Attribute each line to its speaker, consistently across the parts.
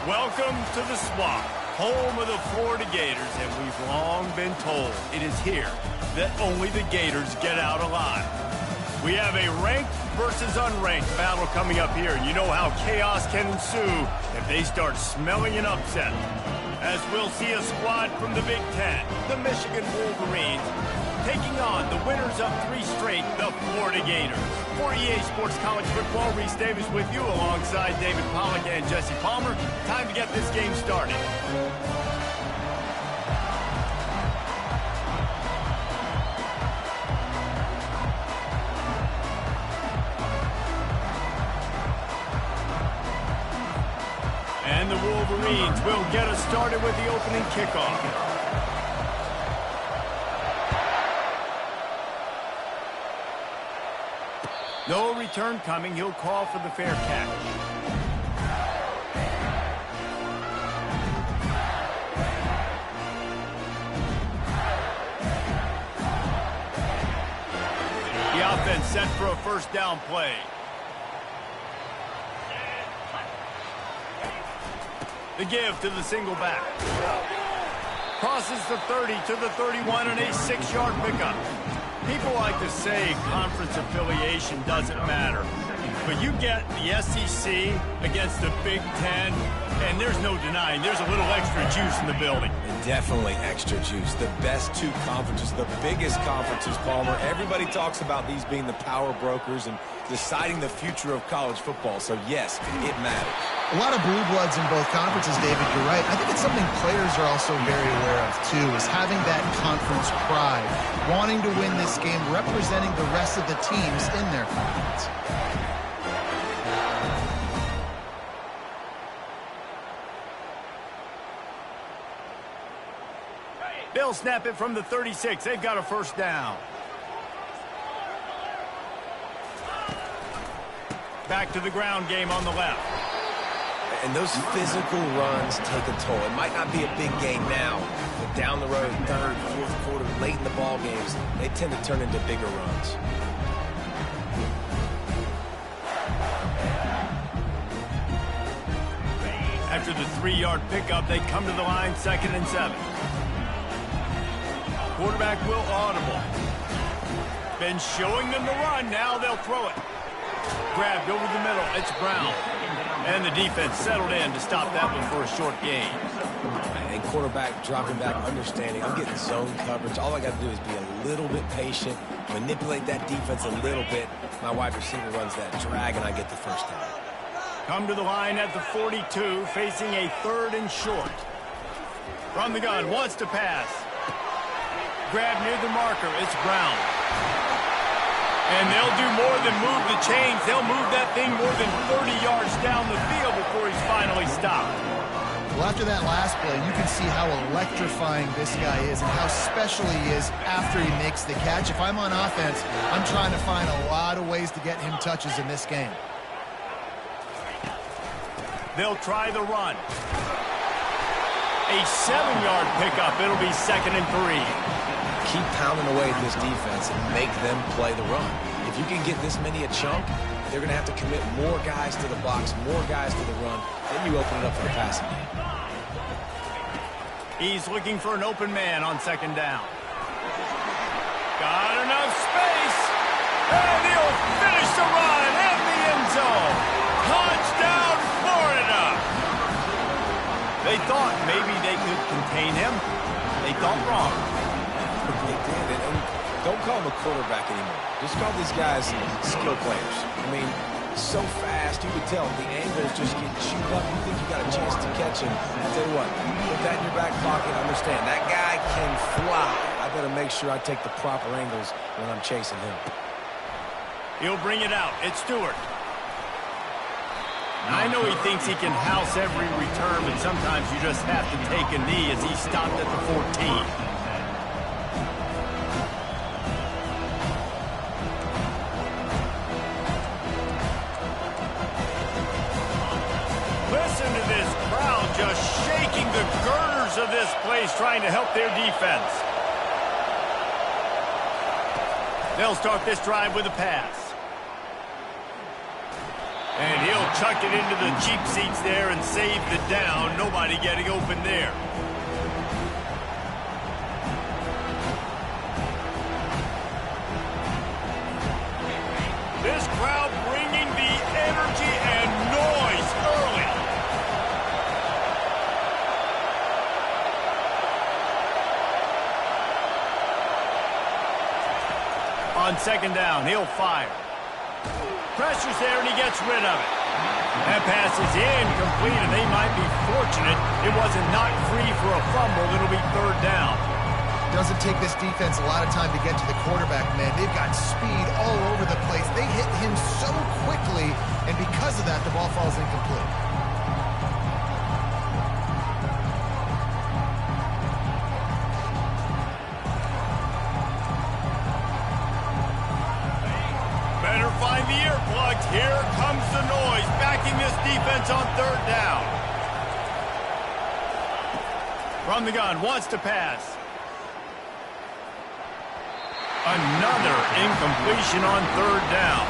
Speaker 1: Welcome to the Swamp, home of the Florida Gators, and we've long been told it is here that only the Gators get out alive. We have a ranked versus unranked battle coming up here, and you know how chaos can ensue if they start smelling an upset. As we'll see a squad from the Big Ten, the Michigan Wolverines, taking on the winners of 3 straight, the Florida Gators. For EA Sports College Football, Reese Davis with you alongside David Pollack and Jesse Palmer. Time to get this game started. And the Wolverines will get us started with the opening kickoff. No return coming. He'll call for the fair catch. The offense set for a first down play. The give to the single back. Crosses the 30 to the 31 and a 6-yard pickup. People like to say conference affiliation doesn't matter, but you get the SEC against the Big Ten, and there's no denying there's a little extra juice in the building.
Speaker 2: Definitely extra juice. The best 2 conferences, the biggest conferences, Palmer. Everybody talks about these being the power brokers and deciding the future of college football, so yes, it matters.
Speaker 3: A lot of blue bloods in both conferences, David, you're right. I think it's something players are also very aware of, too, is having that conference pride, wanting to win this game, representing the rest of the teams in their conference.
Speaker 1: They'll snap it from the 36. They've got a first down. Back to the ground game on the left.
Speaker 2: And those physical runs take a toll. It might not be a big game now, but down the road, 3rd, 4th quarter, late in the ball games, they tend to turn into bigger runs.
Speaker 1: After the 3-yard pickup, they come to the line, 2nd and 7. Quarterback will audible. Been showing them the run. Now they'll throw it. Grabbed over the middle. It's Brown. And the defense settled in to stop that one for a short gain.
Speaker 2: And quarterback dropping back, understanding. I'm getting zone coverage. All I got to do is be a little bit patient, manipulate that defense a little bit. My wide receiver runs that drag, and I get the first down.
Speaker 1: Come to the line at the 42, facing a 3rd and short. From the gun, wants to pass. Grab near the marker. It's Brown. And they'll do more than move the chains. They'll move that thing more than 30 yards down the field before he's finally stopped.
Speaker 3: Well, after that last play, you can see how electrifying this guy is and how special he is after he makes the catch. If I'm on offense, I'm trying to find a lot of ways to get him touches in this game.
Speaker 1: They'll try the run. A 7-yard pickup. It'll be 2nd and 3.
Speaker 2: Keep pounding away at this defense and make them play the run. If you can get this many a chunk, they're going to have to commit more guys to the box, more guys to the run. Then you open it up for the passing game.
Speaker 1: He's looking for an open man on 2nd down. Got enough space. And he'll finish the run in the end zone. Touchdown, Florida. They thought maybe they could contain him. They thought wrong.
Speaker 2: They did it. And don't call him a quarterback anymore. Just call these guys skill players. I mean, so fast, you could tell the angles just get chewed up. You think you got a chance to catch him. I'll tell you what, put that in your back pocket. Understand, that guy can fly. I better make sure I take the proper angles when I'm chasing him.
Speaker 1: He'll bring it out. It's Stewart. I know he thinks he can house every return, but sometimes you just have to take a knee as he stopped at the 14. Listen to this crowd just shaking the girders of this place, trying to help their defense. They'll start this drive with a pass. And he'll chuck it into the cheap seats there and save the down. Nobody getting open there. This crowd bringing the energy and noise early. On second down, he'll fire. Pressure's there, and he gets rid of it. That pass is incomplete, and they might be fortunate it wasn't knocked free for a fumble. It'll be third down.
Speaker 3: Doesn't take this defense a lot of time to get to the quarterback, man. They've got speed all over the place. They hit him so quickly, and because of that, the ball falls incomplete.
Speaker 1: Better find the earplugs. Here comes the noise, backing this defense on third down. From the gun, wants to pass. Another incompletion on third down.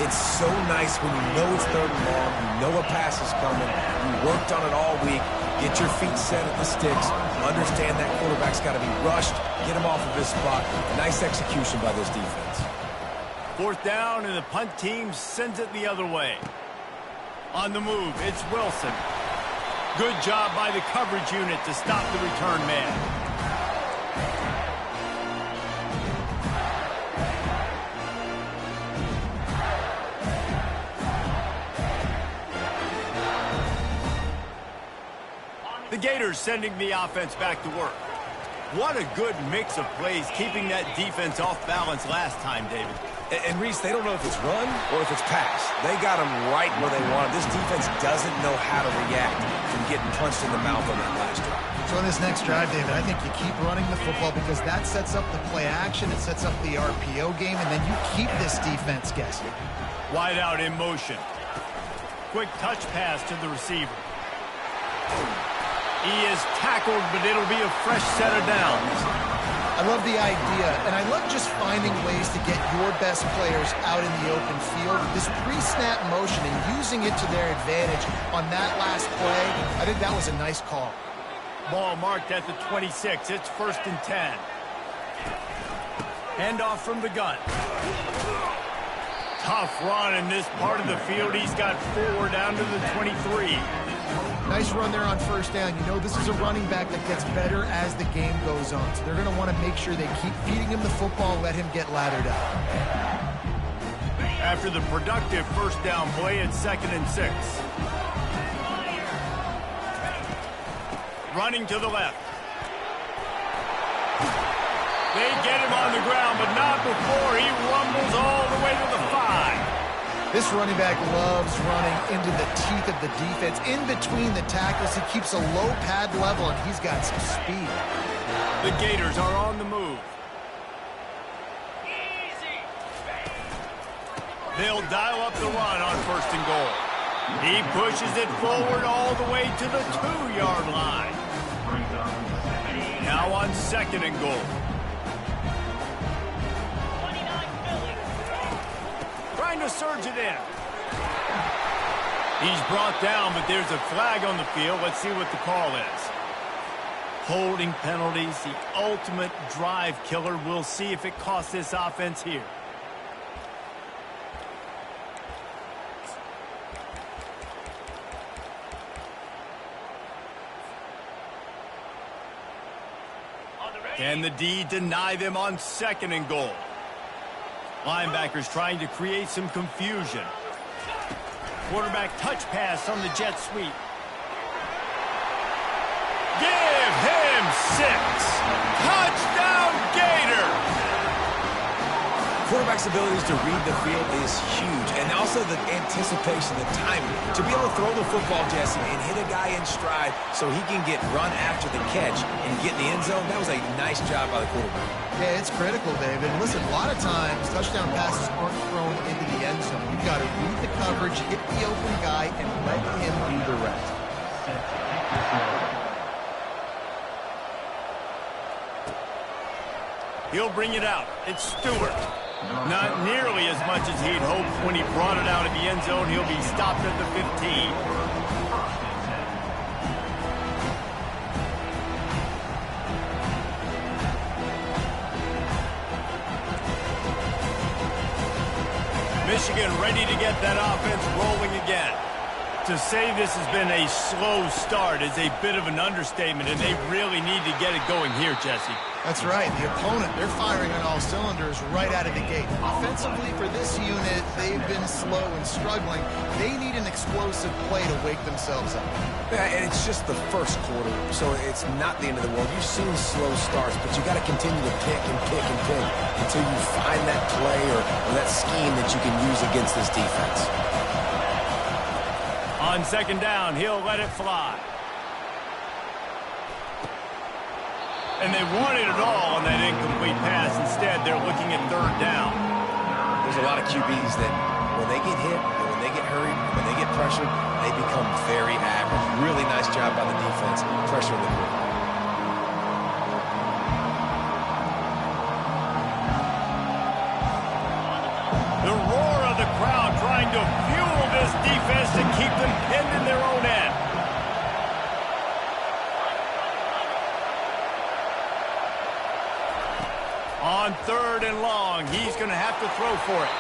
Speaker 2: It's so nice when you know it's third and long, you know a pass is coming, you worked on it all week, get your feet set at the sticks, understand that quarterback's got to be rushed, get him off of his spot. Nice execution by this defense.
Speaker 1: Fourth down, and the punt team sends it the other way. On the move, it's Wilson. Good job by the coverage unit to stop the return man. The Gators sending the offense back to work. What a good mix of plays, keeping that defense off balance last time, David.
Speaker 2: And Reese, they don't know if it's run or if it's pass. They got them right where they want it. This defense doesn't know how to react from getting punched in the mouth on that last drive.
Speaker 3: So in this next drive, David, I think you keep running the football because that sets up the play action, it sets up the RPO game, and then you keep this defense guessing.
Speaker 1: Wide out in motion. Quick touch pass to the receiver. He is tackled, but it'll be a fresh set of downs.
Speaker 3: I love the idea, and I love just finding ways to get your best players out in the open field. This pre-snap motion and using it to their advantage on that last play, I think that was a nice call.
Speaker 1: Ball marked at the 26. It's 1st and 10. Handoff from the gun. Tough run in this part of the field. He's got 4 down to the 23.
Speaker 3: Nice run there on first down. You know, this is a running back that gets better as the game goes on. So they're going to want to make sure they keep feeding him the football and let him get lathered up.
Speaker 1: After the productive first down play, it's 2nd and 6. Running to the left. They get him on the ground, but not before he rumbles all the way to the 5.
Speaker 3: This running back loves running into the teeth of the defense. In between the tackles, he keeps a low pad level, and he's got some speed.
Speaker 1: The Gators are on the move. They'll dial up the run on 1st and goal. He pushes it forward all the way to the 2-yard line. Now on 2nd and goal. Trying to surge it in. He's brought down, but there's a flag on the field. Let's see what the call is. Holding penalties, the ultimate drive killer. We'll see if it costs this offense here. Can the D deny them on 2nd and goal? Linebackers trying to create some confusion. Quarterback touch pass on the jet sweep. Give him 6. Touchdown Gators!
Speaker 2: Quarterback's abilities to read the field is huge, and also the anticipation, the timing. To be able to throw the football, Jesse, and hit a guy in stride so he can get run after the catch and get in the end zone, that was a nice job by the quarterback.
Speaker 3: Yeah, it's critical, David. Listen, a lot of times, touchdown passes aren't thrown into the end zone. You've got to read the coverage, hit the open guy, and let him do the rest.
Speaker 1: He'll bring it out. It's Stewart. Not nearly as much as he'd hoped when he brought it out of the end zone. He'll be stopped at the 15. Michigan ready to get that offense rolling again. To say this has been a slow start is a bit of an understatement, and they really need to get it going here, Jesse.
Speaker 3: That's right. The opponent, they're firing on all cylinders right out of the gate. Offensively, for this unit, they've been slow and struggling. They need an explosive play to wake themselves up.
Speaker 2: Yeah, and it's just the first quarter, so it's not the end of the world. You've seen slow starts, but you got to continue to pick and pick and pick until you find that play or that scheme that you can use against this defense.
Speaker 1: On second down, he'll let it fly. And they wanted it all on that incomplete pass. Instead, they're looking at third down.
Speaker 2: There's a lot of QBs that when they get hit, when they get hurried, when they get pressured, they become very average. Really nice job by the defense, pressuring the quarterback.
Speaker 1: The roar of the crowd trying to fuel this defense to keep them pinned in their own end. On third and long, he's going to have to throw for it.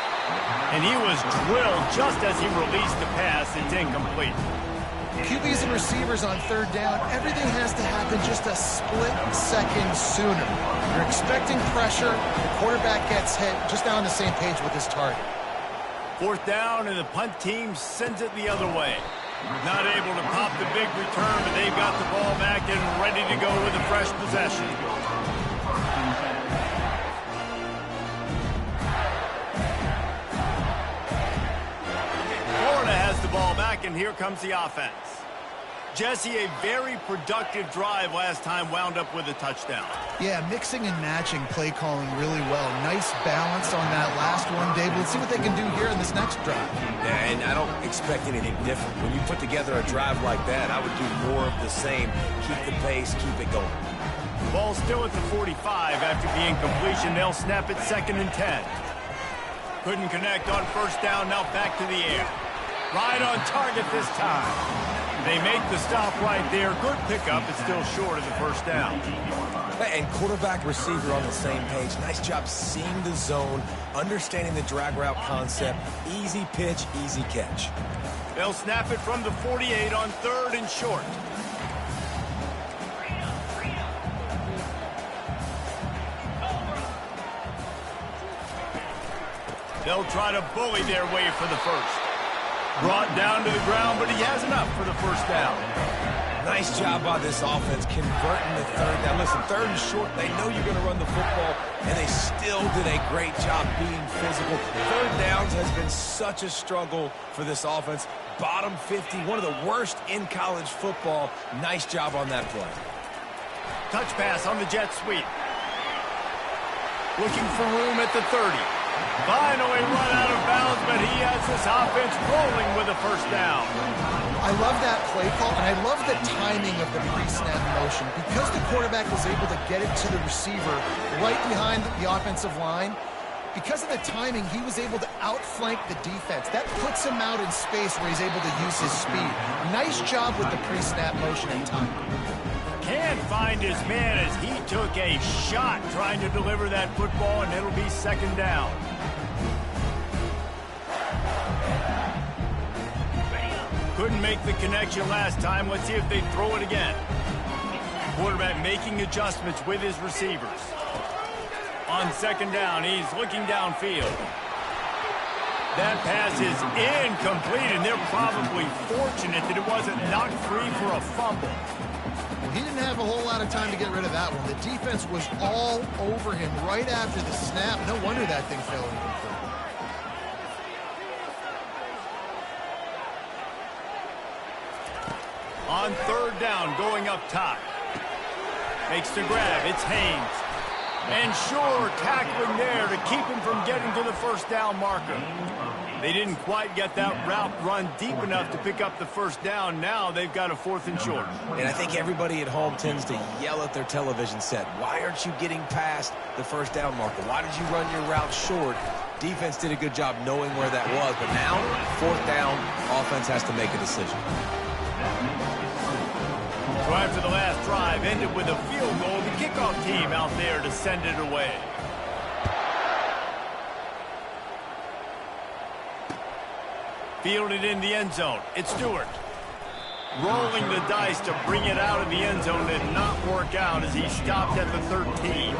Speaker 1: And he was drilled just as he released the pass. It's incomplete.
Speaker 3: QBs and receivers on third down, everything has to happen just a split second sooner. You're expecting pressure, the quarterback gets hit, just not on the same page with his target.
Speaker 1: Fourth down, and the punt team sends it the other way. Not able to pop the big return, but they've got the ball back and ready to go with a fresh possession. Ball back, and here comes the offense. Jesse, a very productive drive last time, wound up with a touchdown.
Speaker 3: Yeah, mixing and matching play calling really well. Nice balance on that last one, Dave. Let's see what they can do here in this next drive.
Speaker 2: Yeah, and I don't expect anything different. When you put together a drive like that, I would do more of the same. Keep the pace, keep it going.
Speaker 1: Ball still at the 45 after the incompletion. They'll snap it 2nd and 10. Couldn't connect on first down, now back to the air. Right on target this time. They make the stop right there. Good pickup. It's still short of the first down.
Speaker 2: And quarterback receiver on the same page. Nice job seeing the zone, understanding the drag route concept. Easy pitch, easy catch.
Speaker 1: They'll snap it from the 48 on third and short. They'll try to bully their way for the first. Brought down to the ground, but he has enough for the first down.
Speaker 2: Nice job by this offense converting the third down. Listen, third and short, they know you're going to run the football, and they still did a great job being physical. Third downs has been such a struggle for this offense. Bottom 50, one of the worst in college football. Nice job on that play.
Speaker 1: Touch pass on the jet sweep. Looking for room at the 30. Finally run out of bounds, but he has this offense rolling with a first down.
Speaker 3: I love that play call, and I love the timing of the pre-snap motion. Because the quarterback was able to get it to the receiver right behind the offensive line, because of the timing, he was able to outflank the defense. That puts him out in space where he's able to use his speed. Nice job with the pre-snap motion and timing.
Speaker 1: Can't find his man as he took a shot trying to deliver that football, and it'll be 2nd down. Couldn't make the connection last time. Let's see if they throw it again. Quarterback making adjustments with his receivers. On 2nd down, he's looking downfield. That pass is incomplete, and they're probably fortunate that it wasn't knocked free for a fumble.
Speaker 3: He didn't have a whole lot of time to get rid of that one. The defense was all over him right after the snap. No wonder that thing fell incomplete.
Speaker 1: On third down, going up top. Makes the grab. It's Haynes. And sure, tackling there to keep him from getting to the first down marker. They didn't quite get that route run deep enough to pick up the first down. Now they've got a 4th and short.
Speaker 2: And I think everybody at home tends to yell at their television set, why aren't you getting past the first down marker? Why did you run your route short? Defense did a good job knowing where that was, but now, 4th down, offense has to make a decision.
Speaker 1: So after the last drive ended with a field goal, the kickoff team out there to send it away. Fielded in the end zone. It's Stewart. Rolling the dice to bring it out of the end zone did not work out as he stopped at the 13.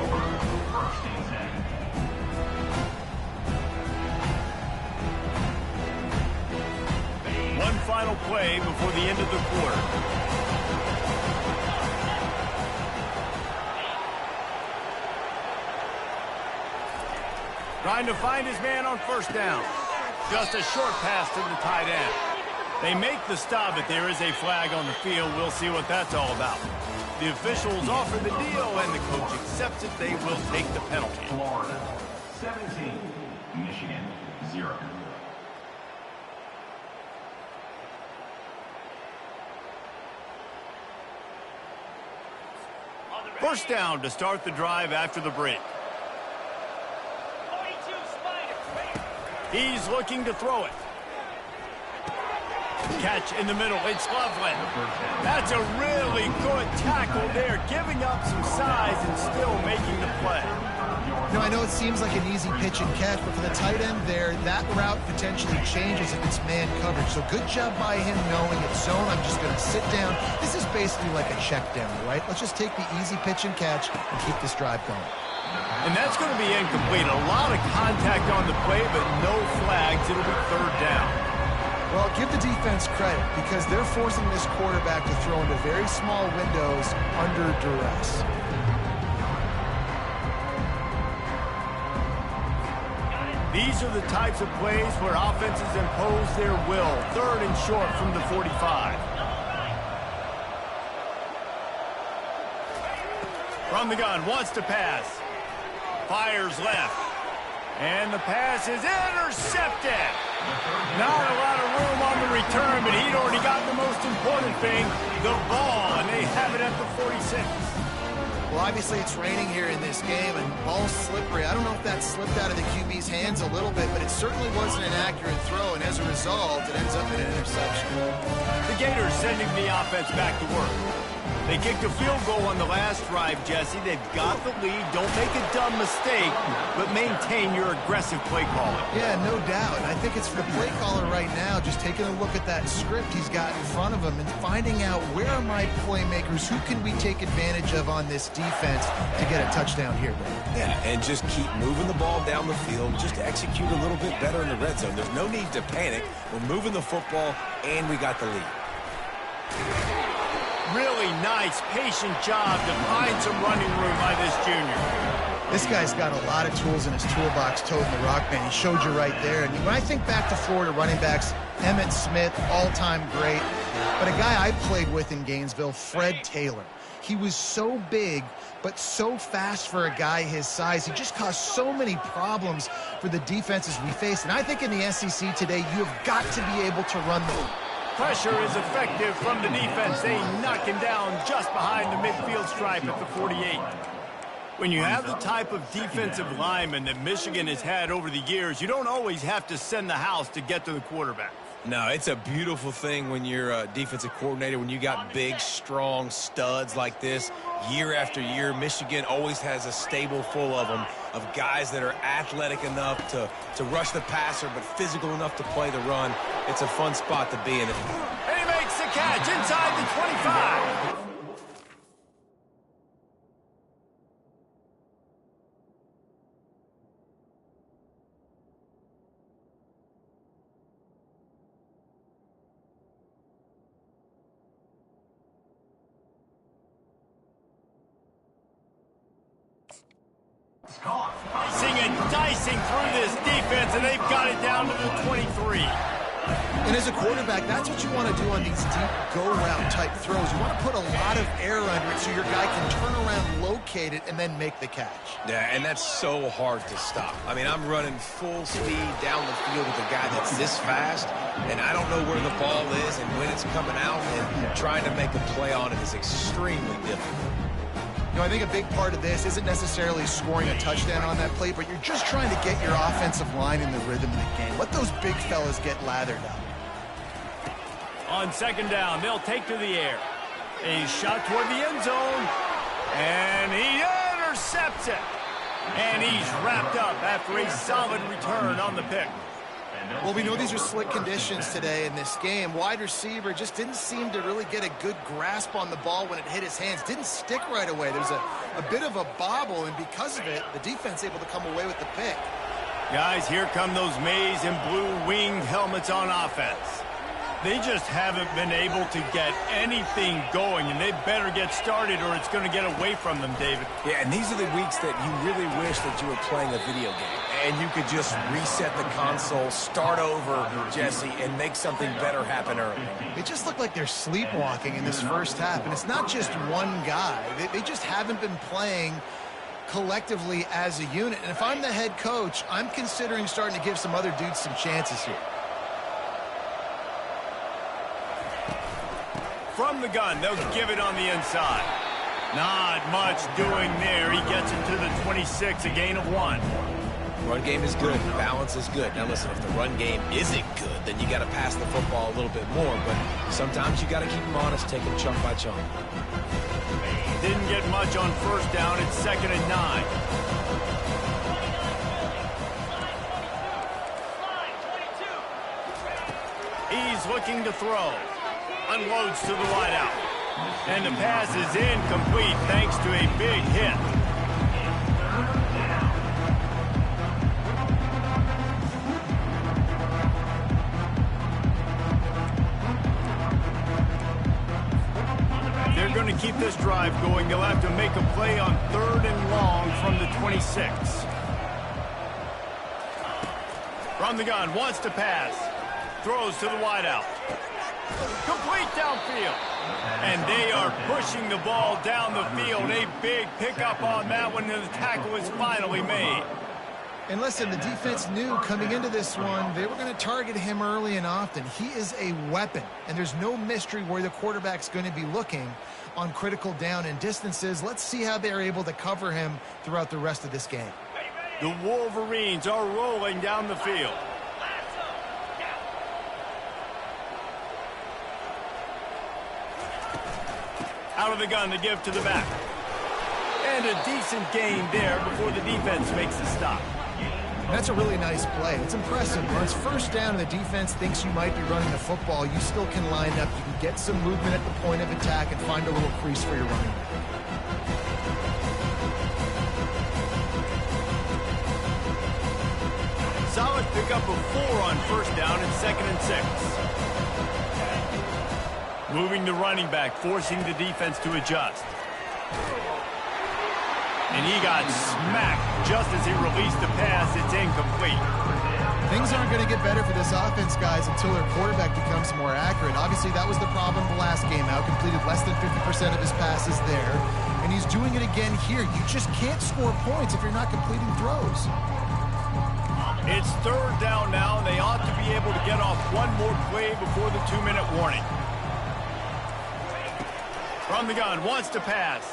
Speaker 1: One final play before the end of the quarter. Trying to find his man on first down. Just a short pass to the tight end. They make the stop, but there is a flag on the field. We'll see what that's all about. The officials offer the deal, and the coach accepts it. They will take the penalty.
Speaker 4: Florida, 17. Michigan, 0.
Speaker 1: First down to start the drive after the break. He's looking to throw it. Catch in the middle. It's Loveland. That's a really good tackle there, giving up some size and still making the play.
Speaker 3: You know, I know it seems like an easy pitch and catch, but for the tight end there, that route potentially changes if it's man coverage. So good job by him knowing it's zone. I'm just going to sit down. This is basically like a check down, right? Let's just take the easy pitch and catch and keep this drive going.
Speaker 1: And that's going to be incomplete. A lot of contact on the play, but no flags. It'll be 3rd down.
Speaker 3: Well, give the defense credit because they're forcing this quarterback to throw into very small windows under duress.
Speaker 1: These are the types of plays where offenses impose their will. 3rd and short from the 45. From the gun, wants to pass. Fires left. And the pass is intercepted. Not a lot of room on the return, but he'd already got the most important thing, the ball, and they have it at the 46.
Speaker 3: Well, obviously it's raining here in this game, and ball's slippery. I don't know if that slipped out of the QB's hands a little bit, but it certainly wasn't an accurate throw, and as a result, it ends up in an interception.
Speaker 1: The Gators sending the offense back to work. They kicked a field goal on the last drive, Jesse. They've got the lead. Don't make a dumb mistake, but maintain your aggressive play calling.
Speaker 3: Yeah, no doubt. And I think it's for the play caller right now, just taking a look at that script he's got in front of him and finding out where are my playmakers, who can we take advantage of on this defense to get a touchdown here.
Speaker 2: Yeah, and just keep moving the ball down the field. Just execute a little bit better in the red zone. There's no need to panic. We're moving the football, and we got the lead.
Speaker 1: Really nice, patient job to find some running room by this junior.
Speaker 3: This guy's got a lot of tools in his toolbox, toting the rock band. He showed you right there. And when I think back to Florida running backs, Emmitt Smith, all-time great. But a guy I played with in Gainesville, Fred Taylor. He was so big, but so fast for a guy his size. He just caused so many problems for the defenses we faced. And I think in the SEC today, you have got to be able to run the
Speaker 1: Pressure is effective from the defense. They knock him down just behind the midfield stripe at the 48. When you have the type of defensive lineman that Michigan has had over the years, you don't always have to send the house to get to the quarterback.
Speaker 2: No, it's a beautiful thing when you're a defensive coordinator, when you got big, strong studs like this. Year after year, Michigan always has a stable full of them, of guys that are athletic enough to rush the passer, but physical enough to play the run. It's a fun spot to be in.
Speaker 1: And he makes the catch inside the 25. Dicing and dicing through this defense, and they've got it down to the 23.
Speaker 3: And as a quarterback, that's what you want to do on these deep go-route type throws. You want to put a lot of air under it so your guy can turn around, locate it, and then make the catch.
Speaker 2: Yeah, and that's so hard to stop. I mean, I'm running full speed down the field with a guy that's this fast, and I don't know where the ball is and when it's coming out, and trying to make a play on it is extremely difficult.
Speaker 3: You know, I think a big part of this isn't necessarily scoring a touchdown on that play, but you're just trying to get your offensive line in the rhythm of the game. Let those big fellas get lathered up.
Speaker 1: On second down, they'll take to the air. A shot toward the end zone, and he intercepts it. And he's wrapped up after a solid return on the pick.
Speaker 3: Well, we know these are slick conditions today in this game. Wide receiver just didn't seem to really get a good grasp on the ball when it hit his hands. Didn't stick right away. There's a bit of a bobble, and because of it, the defense able to come away with the pick.
Speaker 1: Guys, here come those maize and blue winged helmets on offense. They just haven't been able to get anything going, and they better get started or it's going to get away from them, David.
Speaker 2: Yeah, and these are the weeks that you really wish that you were playing a video game, and you could just reset the console, start over, Jesse, and make something better happen early.
Speaker 3: They just look like they're sleepwalking in this first half, and it's not just one guy. They just haven't been playing collectively as a unit, and if I'm the head coach, I'm considering starting to give some other dudes some chances here.
Speaker 1: From the gun, they'll give it on the inside. Not much doing there. He gets it to the 26, a gain of 1.
Speaker 2: Run game is good. Balance is good. Now, listen, if the run game isn't good, then you got to pass the football a little bit more. But sometimes you got to keep them honest, take them chunk by chunk.
Speaker 1: Didn't get much on first down. It's 2nd and 9. He's looking to throw. Unloads to the wideout. And the pass is incomplete thanks to a big hit. They're going to keep this drive going. They'll have to make a play on 3rd and long from the 26. From the gun, wants to pass. Throws to the wideout. Complete downfield. And they are pushing the ball down the field. A big pickup on that one, and the tackle is finally made.
Speaker 3: And listen, the defense knew coming into this one, they were going to target him early and often. He is a weapon, and there's no mystery where the quarterback's going to be looking on critical down and distances. Let's see how they're able to cover him throughout the rest of this game.
Speaker 1: The Wolverines are rolling down the field. Out of the gun to give to the back. And a decent gain there before the defense makes the stop.
Speaker 3: That's a really nice play. It's impressive. When it's first down and the defense thinks you might be running the football, you still can line up. You can get some movement at the point of attack and find a little crease for your running back.
Speaker 1: Solid pickup of 4 on first down and 2nd and 6. Moving the running back, forcing the defense to adjust. And he got smacked just as he released the pass. It's incomplete.
Speaker 3: Things aren't going to get better for this offense, guys, until their quarterback becomes more accurate. Obviously, that was the problem the last game out. Completed less than 50% of his passes there. And he's doing it again here. You just can't score points if you're not completing throws.
Speaker 1: It's 3rd down now, and they ought to be able to get off one more play before the 2-minute warning. From the gun, wants to pass.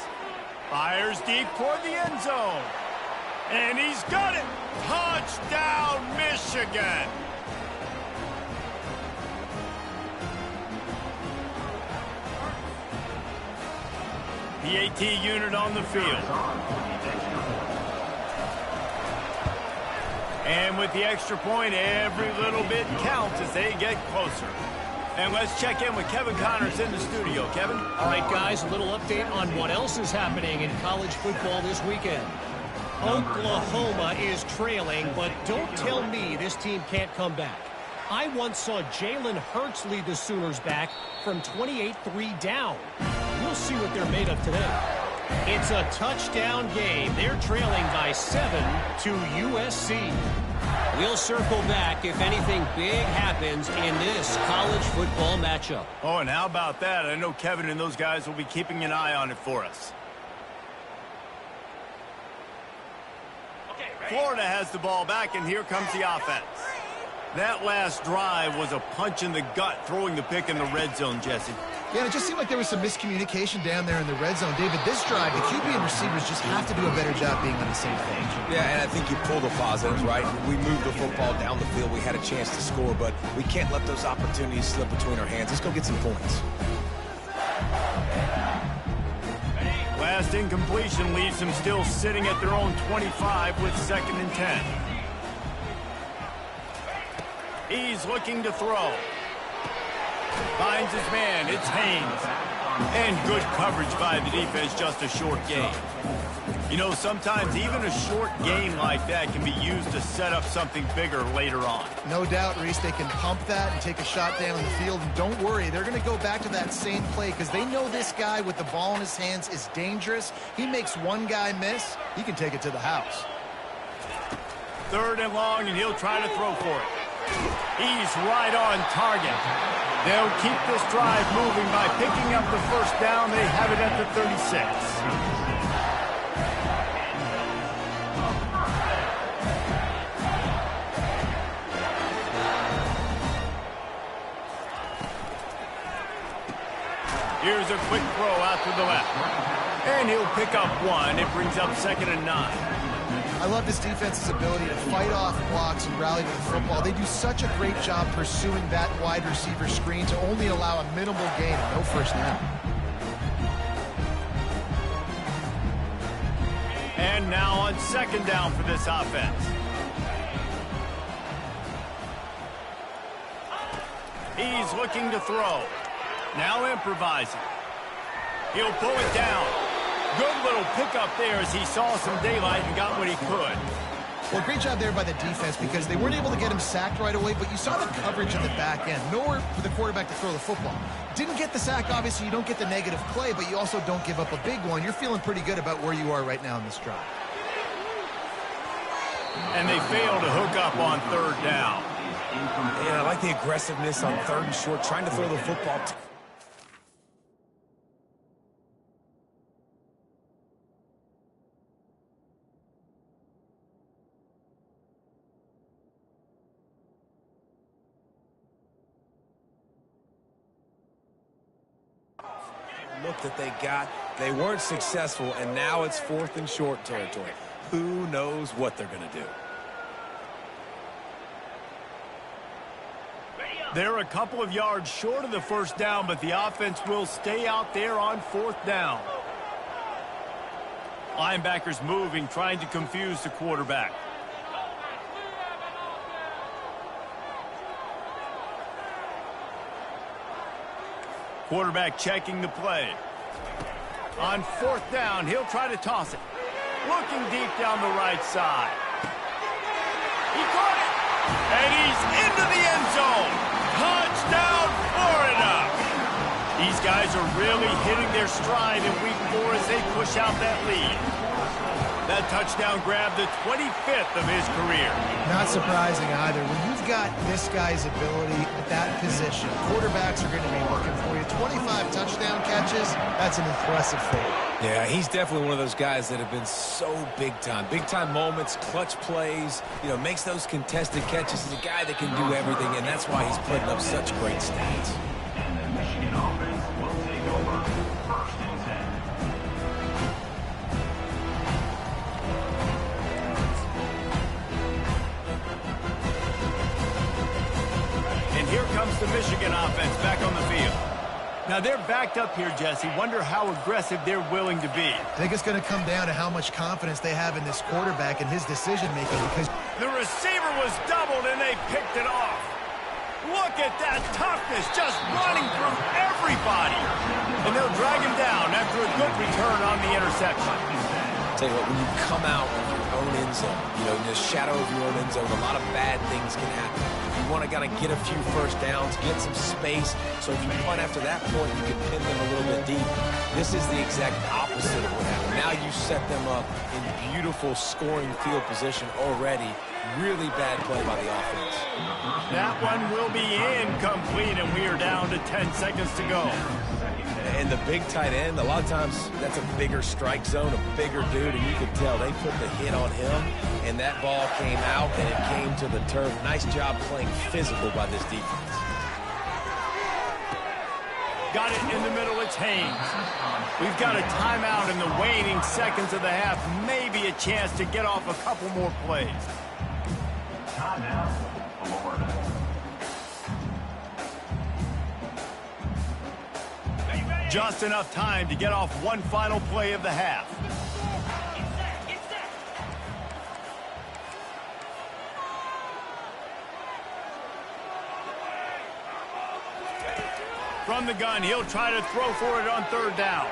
Speaker 1: Fires deep toward the end zone. And he's got it. Touchdown, Michigan. PAT unit on the field. And with the extra point, every little bit counts as they get closer. And let's check in with Kevin Connors in the studio. Kevin?
Speaker 5: All right, guys, a little update on what else is happening in college football this weekend. Oklahoma is trailing, but don't tell me this team can't come back. I once saw Jalen Hurts lead the Sooners back from 28-3 down. We'll see what they're made of today. It's a touchdown game. They're trailing by 7 to USC. We'll circle back if anything big happens in this college football matchup.
Speaker 1: Oh, and how about that? I know Kevin and those guys will be keeping an eye on it for us. Florida has the ball back, and here comes the offense. That last drive was a punch in the gut, throwing the pick in the red zone, Jesse.
Speaker 3: Yeah, and it just seemed like there was some miscommunication down there in the red zone. David, this drive, the QB and receivers just have to do a better job being on the same page.
Speaker 2: Yeah, and I think you pull the positives, right? We moved the football down the field. We had a chance to score, but we can't let those opportunities slip between our hands. Let's go get some points.
Speaker 1: Last incompletion leaves them still sitting at their own 25 with 2nd and 10. He's looking to throw. Finds his man. It's Haynes. And good coverage by the defense, just a short gain. You know, sometimes even a short gain like that can be used to set up something bigger later on.
Speaker 3: No doubt, Reese, they can pump that and take a shot down the field. And don't worry, they're going to go back to that same play because they know this guy with the ball in his hands is dangerous. He makes one guy miss, he can take it to the house.
Speaker 1: 3rd and long, and he'll try to throw for it. He's right on target. They'll keep this drive moving by picking up the 1st down. They have it at the 36. Here's a quick throw out to the left. And he'll pick up 1. It brings up 2nd and 9.
Speaker 3: I love this defense's ability to fight off blocks and rally to the football. They do such a great job pursuing that wide receiver screen to only allow a minimal gain and no 1st down.
Speaker 1: And now on 2nd down for this offense. He's looking to throw. Now improvising. He'll pull it down. Good little pickup there as he saw some daylight and got what he could.
Speaker 3: Well, great job there by the defense because they weren't able to get him sacked right away, but you saw the coverage in the back end. Nowhere for the quarterback to throw the football. Didn't get the sack, obviously you don't get the negative play, but you also don't give up a big one. You're feeling pretty good about where you are right now in this drive.
Speaker 1: And they fail to hook up on 3rd down.
Speaker 2: Yeah, I like the aggressiveness on 3rd and short, trying to throw the football. Look that they got. They weren't successful, and now it's 4th and short territory. Who knows what they're going to do?
Speaker 1: They're a couple of yards short of the 1st down, but the offense will stay out there on 4th down. Linebackers moving, trying to confuse the quarterback. Quarterback checking the play. On 4th down, he'll try to toss it. Looking deep down the right side. He caught it. And he's into the end zone. Touchdown, Florida. These guys are really hitting their stride in week 4 as they push out that lead. That touchdown grabbed the 25th of his career.
Speaker 3: Not surprising either. When you've got this guy's ability at that position, quarterbacks are going to be looking for you. 25 touchdown catches, that's an impressive thing.
Speaker 2: Yeah, he's definitely one of those guys that have been so big time. Big time moments, clutch plays, you know, makes those contested catches. He's a guy that can do everything, and that's why he's putting up such great stats.
Speaker 4: And the Michigan offense will take over 1st and 10.
Speaker 1: And here comes the Michigan offense back on the field. Now they're backed up here, Jesse. Wonder how aggressive they're willing to be.
Speaker 3: I think it's going to come down to how much confidence they have in this quarterback and his decision-making because
Speaker 1: The receiver was doubled and they picked it off. Look at that toughness, just running through everybody. And they'll drag him down after a good return on the interception.
Speaker 2: Tell you what, when you come out of your own end zone, you know, in the shadow of your own end zone, a lot of bad things can happen. You want to kind of get a few 1st downs, get some space, so if you punt after that point, you can pin them a little bit deep. This is the exact opposite of what happened. Now you set them up in beautiful scoring field position already. Really bad play by the offense.
Speaker 1: That one will be incomplete, and we are down to 10 seconds to go.
Speaker 2: And the big tight end, a lot of times that's a bigger strike zone, a bigger dude, and you can tell they put the hit on him, and that ball came out, and it came to the turf. Nice job playing physical by this defense.
Speaker 1: Got it in the middle, it's Haynes. We've got a timeout in the waning seconds of the half. Maybe a chance to get off a couple more plays.
Speaker 4: Timeout, Florida.
Speaker 1: Just enough time to get off one final play of the half. From the gun, he'll try to throw for it on third down.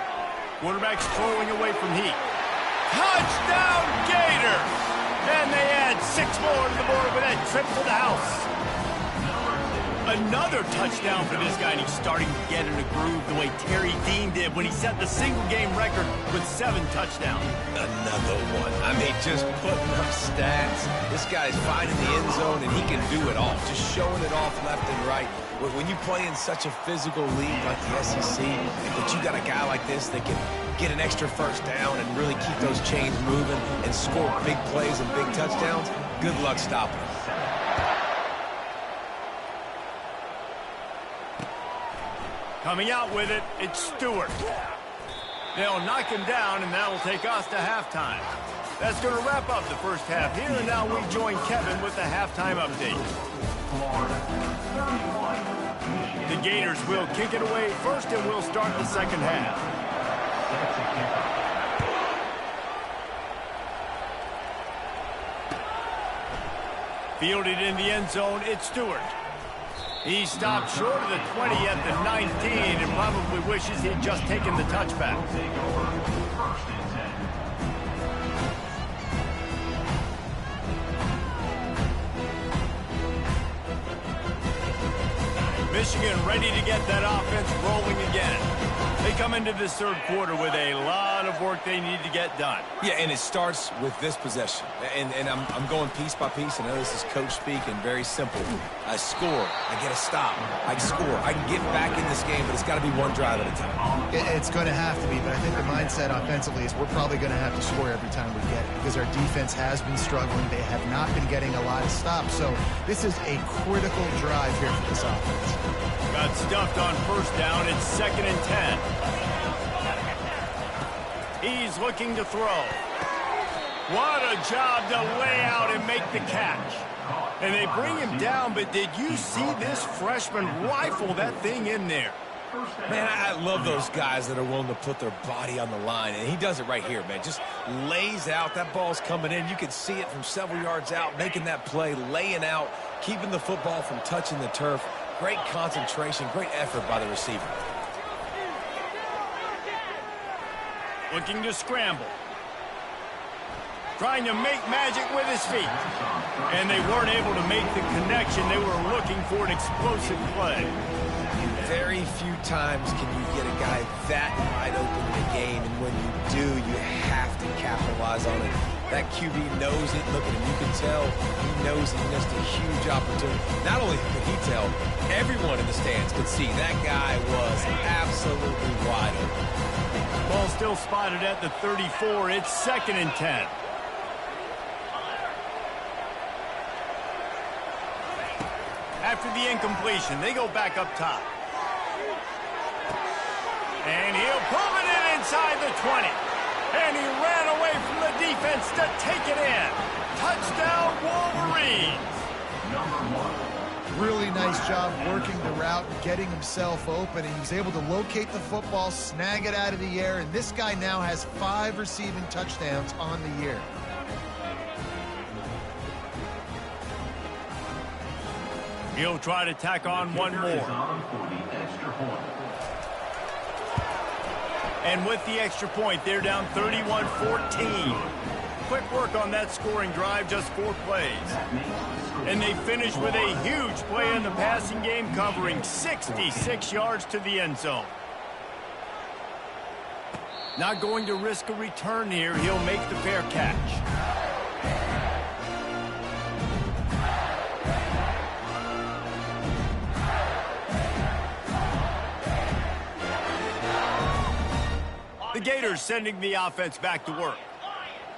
Speaker 1: Quarterback's throwing away from heat. Touchdown, Gators! And they add 6 more to the board with that trip to the house. Another touchdown for this guy, and he's starting to get in a groove the way Terry Dean did when he set the single-game record with 7 touchdowns.
Speaker 2: Another one. I mean, just putting up stats. This guy's finding the end zone, and he can do it all. Just showing it off left and right. When you play in such a physical league like the SEC, but you got a guy like this that can get an extra first down and really keep those chains moving and score big plays and big touchdowns, good luck stopping him.
Speaker 1: Coming out with it, it's Stewart. They'll knock him down, and that'll take us to halftime. That's going to wrap up the first half here, and now we join Kevin with the halftime update. The Gators will kick it away first, and we'll start the second half. Fielded in the end zone, it's Stewart. He stopped short of the 20 at the 19 and probably wishes he'd just taken the touchback. Michigan ready to get that offense rolling again. They come into this third quarter with a lot of work they need to get done.
Speaker 2: Yeah, and it starts with this possession. And I'm going piece by piece. I know this is coach speak and very simple. I score. I get a stop. I score. I can get back in this game, but it's got to be one drive at a time.
Speaker 3: It's going to have to be, but I think the mindset offensively is we're probably going to have to score every time we get it because our defense has been struggling. They have not been getting a lot of stops. So this is a critical drive here for this offense.
Speaker 1: Got stuffed on first down. It's 2nd and 10. He's looking to throw. What a job to lay out and make the catch. And they bring him down, but did you see this freshman rifle that thing in there?
Speaker 2: Man, I love those guys that are willing to put their body on the line, and he does it right here, man. Just lays out. That ball's coming in. You can see it from several yards out, making that play, laying out, keeping the football from touching the turf. Great concentration, great effort by the receiver.
Speaker 1: Looking to scramble. Trying to make magic with his feet. And they weren't able to make the connection. They were looking for an explosive play.
Speaker 2: Very few times can you get a guy that wide open in the game, and when you do, you have to capitalize on it. That QB knows it. Look at him. You can tell he knows he missed a huge opportunity. Not only could he tell, everyone in the stands could see that guy was absolutely wide open.
Speaker 1: Ball still spotted at the 34. It's 2nd and 10. After the incompletion, they go back up top. And he'll pull it in inside the 20. And he ran away from the defense to take it in. Touchdown, Wolverines.
Speaker 3: Really nice job working the route and getting himself open. And he was able to locate the football, snag it out of the air. And this guy now has 5 receiving touchdowns on the year.
Speaker 1: He'll try to tack on one more. And with the extra point, they're down 31-14. Quick work on that scoring drive, just 4 plays. And they finish with a huge play in the passing game, covering 66 yards to the end zone. Not going to risk a return here. He'll make the fair catch. The Gators sending the offense back to work.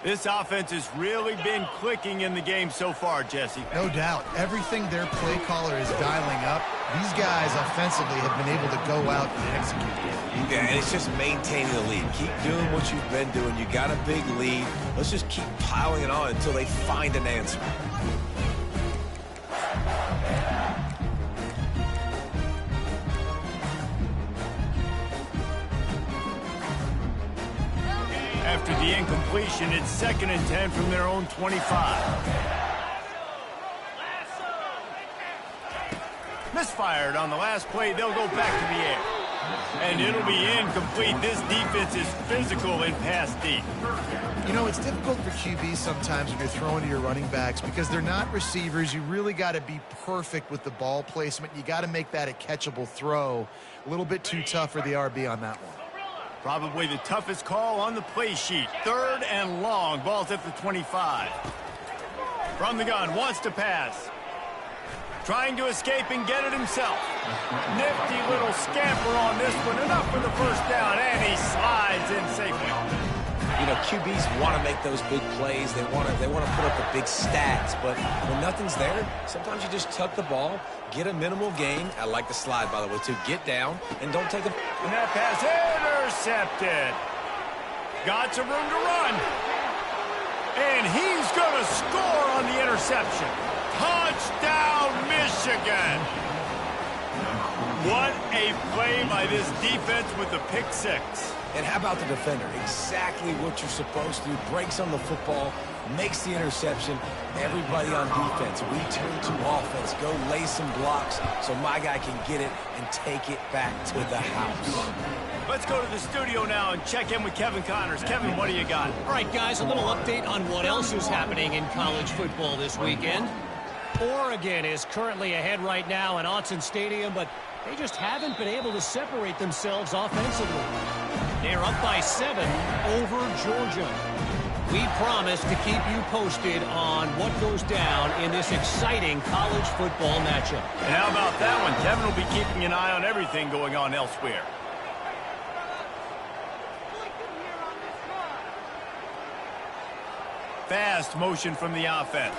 Speaker 1: This offense has really been clicking in the game so far, Jesse.
Speaker 3: No doubt. Everything their play caller is dialing up, these guys offensively have been able to go out and execute.
Speaker 2: Yeah, and it's just maintaining the lead. Keep doing what you've been doing. You got a big lead. Let's just keep piling it on until they find an answer.
Speaker 1: After the incompletion, it's 2nd and 10 from their own 25. Misfired on the last play. They'll go back to the air. And it'll be incomplete. This defense is physical in pass deep.
Speaker 3: You know, it's difficult for QBs sometimes when you're throwing to your running backs because they're not receivers. You really got to be perfect with the ball placement. You got to make that a catchable throw. A little bit too tough for the RB on that one.
Speaker 1: Probably the toughest call on the play sheet. 3rd and long. Ball's at the 25. From the gun, wants to pass. Trying to escape and get it himself. Nifty little scamper on this one. Enough for the first down, and he slides in safely.
Speaker 2: You know, QBs want to make those big plays. They want to put up the big stats. But when nothing's there, sometimes you just tuck the ball, get a minimal gain. I like the slide, by the way, too. Get down and don't take a...
Speaker 1: And that pass intercepted. Got some room to run. And he's going to score on the interception. Touchdown, Michigan. What a play by this defense with the pick 6.
Speaker 2: And how about the defender? Exactly what you're supposed to do. Breaks on the football, makes the interception. Everybody on defense, we turn to offense. Go lay some blocks so my guy can get it and take it back to the house.
Speaker 1: Let's go to the studio now and check in with Kevin Connors. Kevin, what do you got?
Speaker 5: All right, guys, a little update on what else is happening in college football this weekend. Oregon is currently ahead right now in Autzen Stadium, but they just haven't been able to separate themselves offensively. They're up by 7 over Georgia. We promise to keep you posted on what goes down in this exciting college football matchup.
Speaker 1: And how about that one? Kevin will be keeping an eye on everything going on elsewhere. Fast motion from the offense.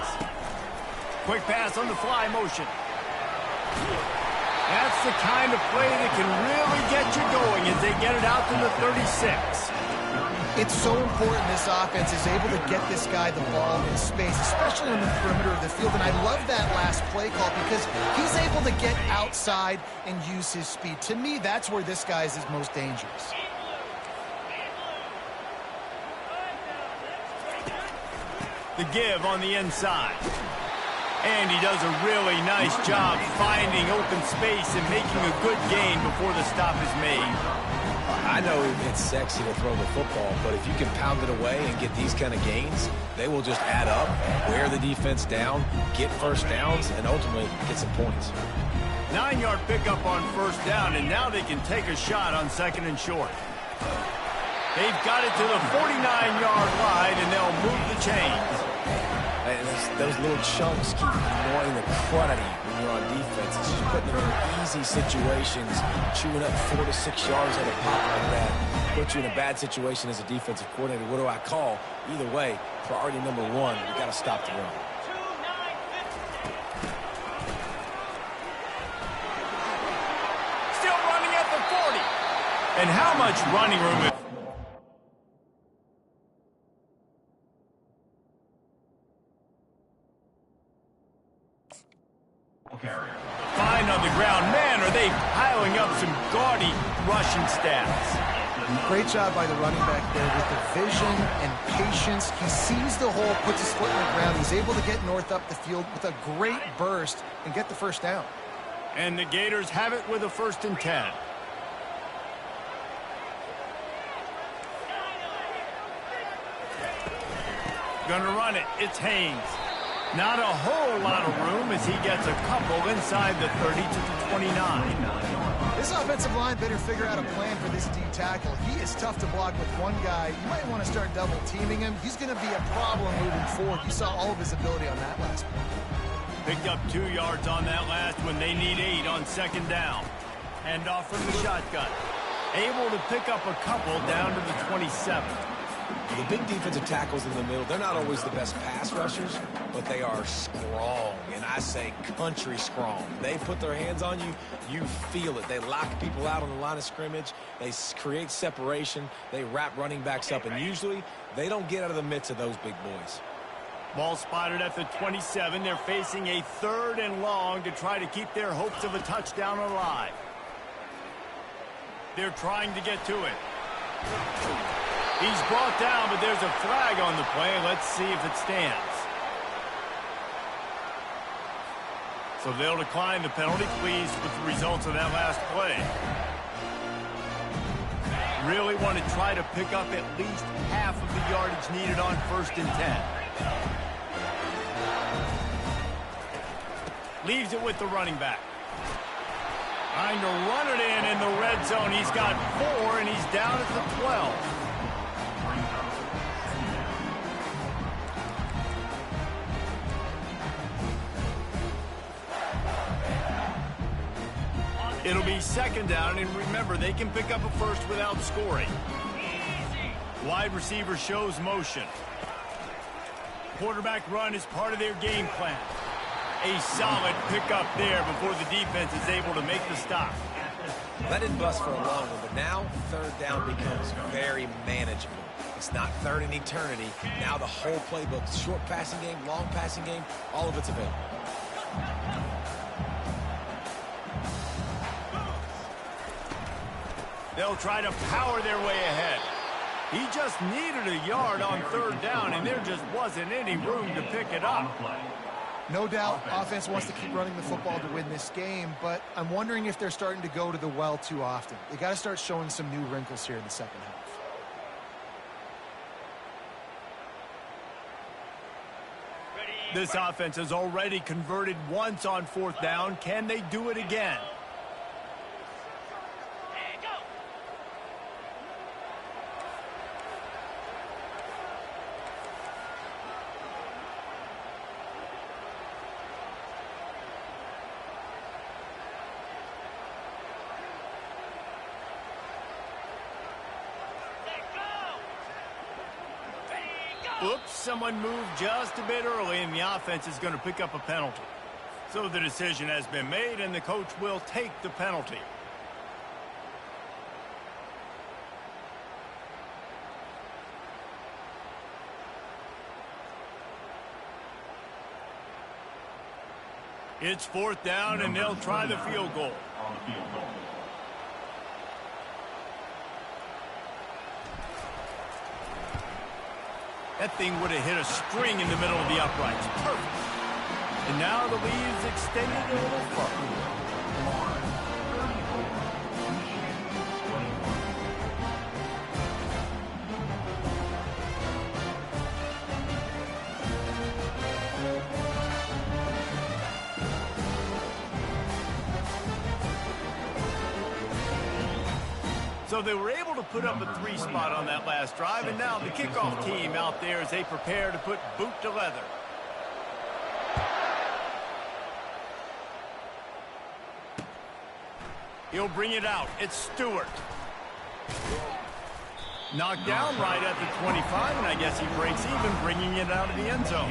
Speaker 1: Quick pass on the fly motion. That's the kind of play that can really get you going as they get it out to the 36.
Speaker 3: It's so important this offense is able to get this guy the ball in space, especially on the perimeter of the field. And I love that last play call because he's able to get outside and use his speed. To me, that's where this guy is his most dangerous.
Speaker 1: The give on the inside. And he does a really nice job finding open space and making a good gain before the stop is made.
Speaker 2: I know it's sexy to throw the football, but if you can pound it away and get these kind of gains, they will just add up, wear the defense down, get first downs, and ultimately get some points.
Speaker 1: 9-yard pickup on first down, and now they can take a shot on 2nd and short. They've got it to the 49-yard line, and they'll move the chains.
Speaker 2: And those little chunks keep annoying the crud out of you when you're on defense. It's just putting them in easy situations, chewing up 4 to 6 yards at a pop like that. Put you in a bad situation as a defensive coordinator. What do I call? Either way, priority number 1, we got to stop the run.
Speaker 1: Still running at the 40. And how much running room? Fine on the ground. Man, are they piling up some gaudy rushing stats.
Speaker 3: Great job by the running back there with the vision and patience. He sees the hole, puts his foot in the ground. He's able to get north up the field with a great burst and get the first down.
Speaker 1: And the Gators have it with a 1st and 10. Gonna run it. It's Haynes. Not a whole lot of room as he gets a couple inside the 30 to the 29.
Speaker 3: This offensive line better figure out a plan for this D tackle. He is tough to block with one guy. You might want to start double teaming him. He's going to be a problem moving forward. You saw all of his ability on that last play.
Speaker 1: Picked up 2 yards on that last when they need 8 on second down. Hand off from the shotgun. Able to pick up a couple down to the 27.
Speaker 2: The big defensive tackles in the middle, they're not always the best pass rushers, but they are strong, and I say country strong. They put their hands on you, you feel it. They lock people out on the line of scrimmage. They create separation. They wrap running backs up, and usually they don't get out of the midst of those big boys.
Speaker 1: Ball spotted at the 27. They're facing a 3rd and long to try to keep their hopes of a touchdown alive. They're trying to get to it. He's brought down, but there's a flag on the play. Let's see if it stands. So they'll decline the penalty, pleased with the results of that last play. Really want to try to pick up at least half of the yardage needed on 1st and 10. Leaves it with the running back. Trying to run it in the red zone. He's got 4, and he's down at the 12. It'll be 2nd down, and remember, they can pick up a first without scoring. Wide receiver shows motion. Quarterback run is part of their game plan. A solid pickup there before the defense is able to make the stop.
Speaker 2: That didn't bust for a long one, but now 3rd down becomes very manageable. It's not 3rd in eternity. Now the whole playbook, short passing game, long passing game, all of it's available.
Speaker 1: They'll try to power their way ahead. He just needed a yard on 3rd down, and there just wasn't any room to pick it up.
Speaker 3: No doubt, offense wants to keep running the football to win this game, but I'm wondering if they're starting to go to the well too often. They got to start showing some new wrinkles here in the second half.
Speaker 1: This offense has already converted once on 4th down. Can they do it again? Oops, someone moved just a bit early, and the offense is going to pick up a penalty. So the decision has been made, and the coach will take the penalty. It's 4th down, and they'll try the field goal. That thing would have hit a string in the middle of the uprights. Perfect. And now the lead's extended a little further. So they were able to put up a 3 spot on that last drive, and now the kickoff team out there as they prepare to put boot to leather. He'll bring it out. It's Stewart. Knocked down right at the 25, and I guess he breaks even, bringing it out of the end zone.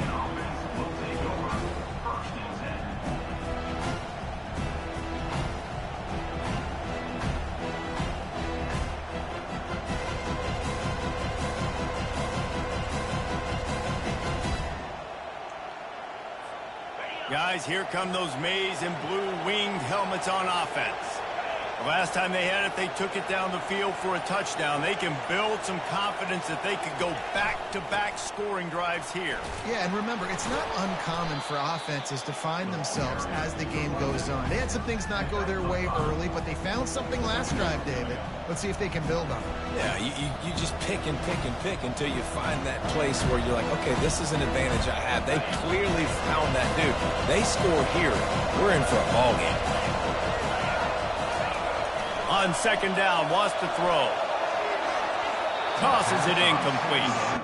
Speaker 1: Guys, here come those maize and blue winged helmets on offense. The last time they had it, they took it down the field for a touchdown. They can build some confidence that they could go back-to-back scoring drives here.
Speaker 3: Yeah, and remember, it's not uncommon for offenses to find themselves as the game goes on. They had some things not go their way early, but they found something last drive, David. Let's see if they can build on it.
Speaker 2: Yeah, you just pick and pick and pick until you find that place where you're like, okay, this is an advantage I have. They clearly found that dude. They score here. We're in for a ball game.
Speaker 1: On second down, wants to throw. Tosses it incomplete.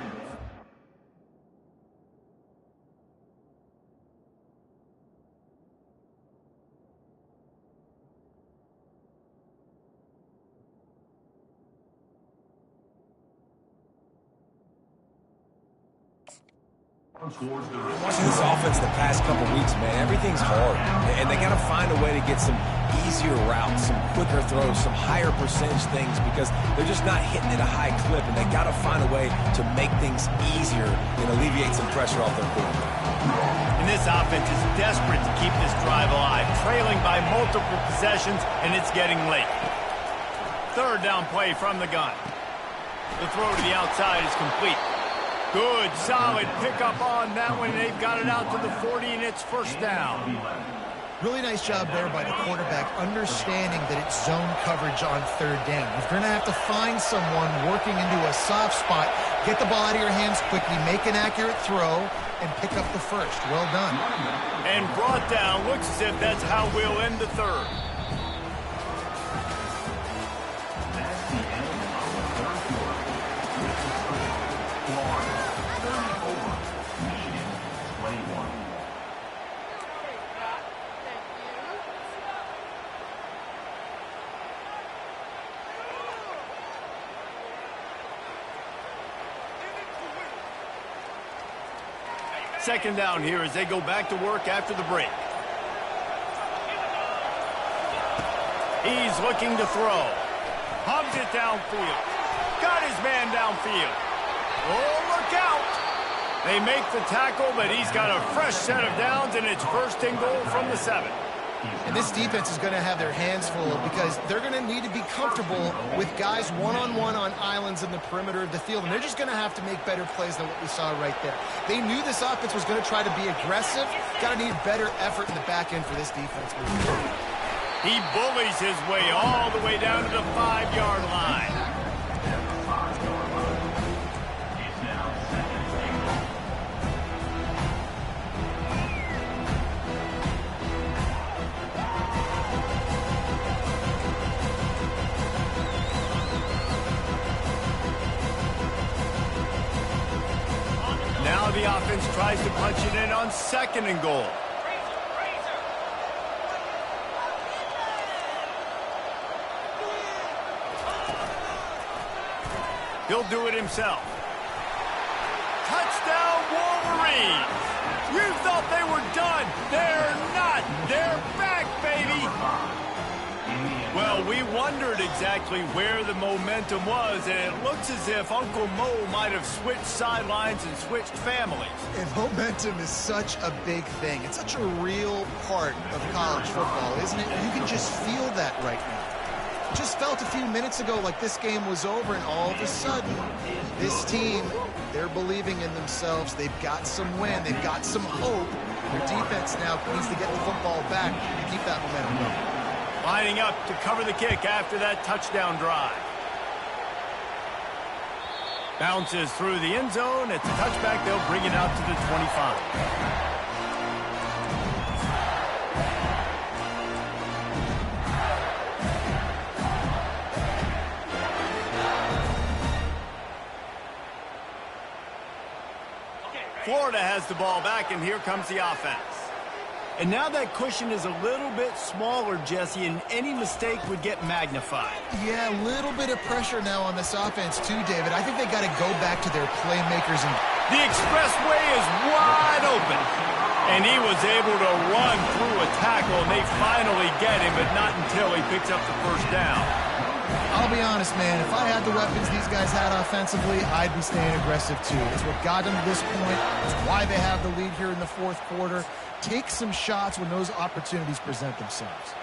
Speaker 2: Watching this offense the past couple weeks, man, everything's hard. And they got to find a way to get some easier routes, some quicker throws, some higher percentage things because they're just not hitting at a high clip. And they got to find a way to make things easier and alleviate some pressure off their quarterback.
Speaker 1: And this offense is desperate to keep this drive alive, trailing by multiple possessions, and it's getting late. Third down play from the gun. The throw to the outside is complete. Good, solid pickup on that one. They've got it out to the 40, and it's first down.
Speaker 3: Really nice job there by the quarterback, understanding that it's zone coverage on third down. If you're going to have to find someone working into a soft spot, get the ball out of your hands quickly, make an accurate throw, and pick up the first. Well done.
Speaker 1: And brought down. Looks as if that's how we'll end the third. Second down here as they go back to work after the break. He's looking to throw. Hubs it downfield. Got his man downfield. Oh, look out. They make the tackle, but he's got a fresh set of downs, and it's first and goal from the 7.
Speaker 3: And this defense is going to have their hands full because they're going to need to be comfortable with guys one-on-one on islands in the perimeter of the field. And they're just going to have to make better plays than what we saw right there. They knew this offense was going to try to be aggressive. Got to need better effort in the back end for this defense moving forward.
Speaker 1: He bullies his way all the way down to the 5-yard line. Now the offense tries to punch it in on second and goal. He'll do it himself. Touchdown, Wolverines! You thought they were done. They're not. They're back, baby. Well, we wondered exactly where the momentum was, and it looks as if Uncle Mo might have switched sidelines and switched families.
Speaker 3: And momentum is such a big thing. It's such a real part of college football, isn't it? You can just feel that right now. Just felt a few minutes ago like this game was over, and all of a sudden, this team, they're believing in themselves. They've got some wind. They've got some hope. Their defense now needs to get the football back to keep that momentum going.
Speaker 1: Lining up to cover the kick after that touchdown drive. Bounces through the end zone. It's a touchback. They'll bring it out to the 25. Florida has the ball back, and here comes the offense. And now that cushion is a little bit smaller, Jesse, and any mistake would get magnified.
Speaker 3: Yeah, a little bit of pressure now on this offense too, David. I think they got to go back to their playmakers. And
Speaker 1: the expressway is wide open. And he was able to run through a tackle, and they finally get him, but not until he picks up the first down.
Speaker 3: I'll be honest, man, if I had the weapons these guys had offensively, I'd be staying aggressive too. It's what got them to this point. It's why they have the lead here in the fourth quarter. Take some shots when those opportunities present themselves.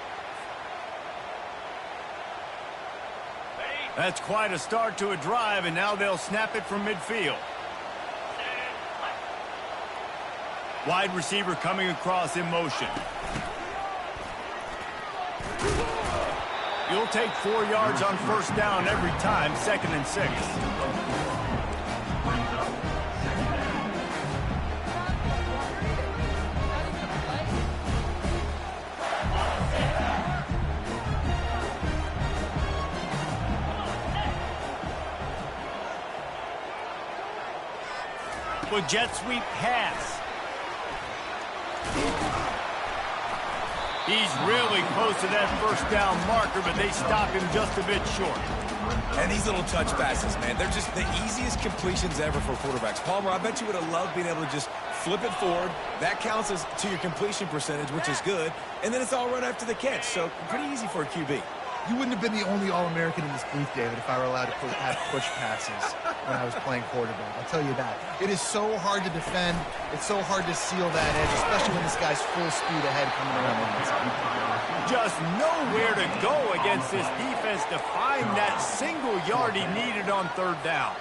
Speaker 1: That's quite a start to a drive, and now they'll snap it from midfield. Wide receiver coming across in motion. You'll take 4 yards on first down every time, 2nd and 6. Well, jet sweep pass. He's really close to that first down marker, but they stop him just a bit short.
Speaker 2: And these little touch passes, man, they're just the easiest completions ever for quarterbacks. Palmer, I bet you would have loved being able to just flip it forward. That counts as to your completion percentage, which is good. And then it's all right after the catch. So pretty easy for a QB.
Speaker 3: You wouldn't have been the only All-American in this booth, David, if I were allowed to have push passes when I was playing quarterback. I'll tell you that. It is so hard to defend. It's so hard to seal that edge, especially when this guy's full speed ahead coming around the outside.
Speaker 1: Just nowhere to go against this defense to find that single yard he needed on third down.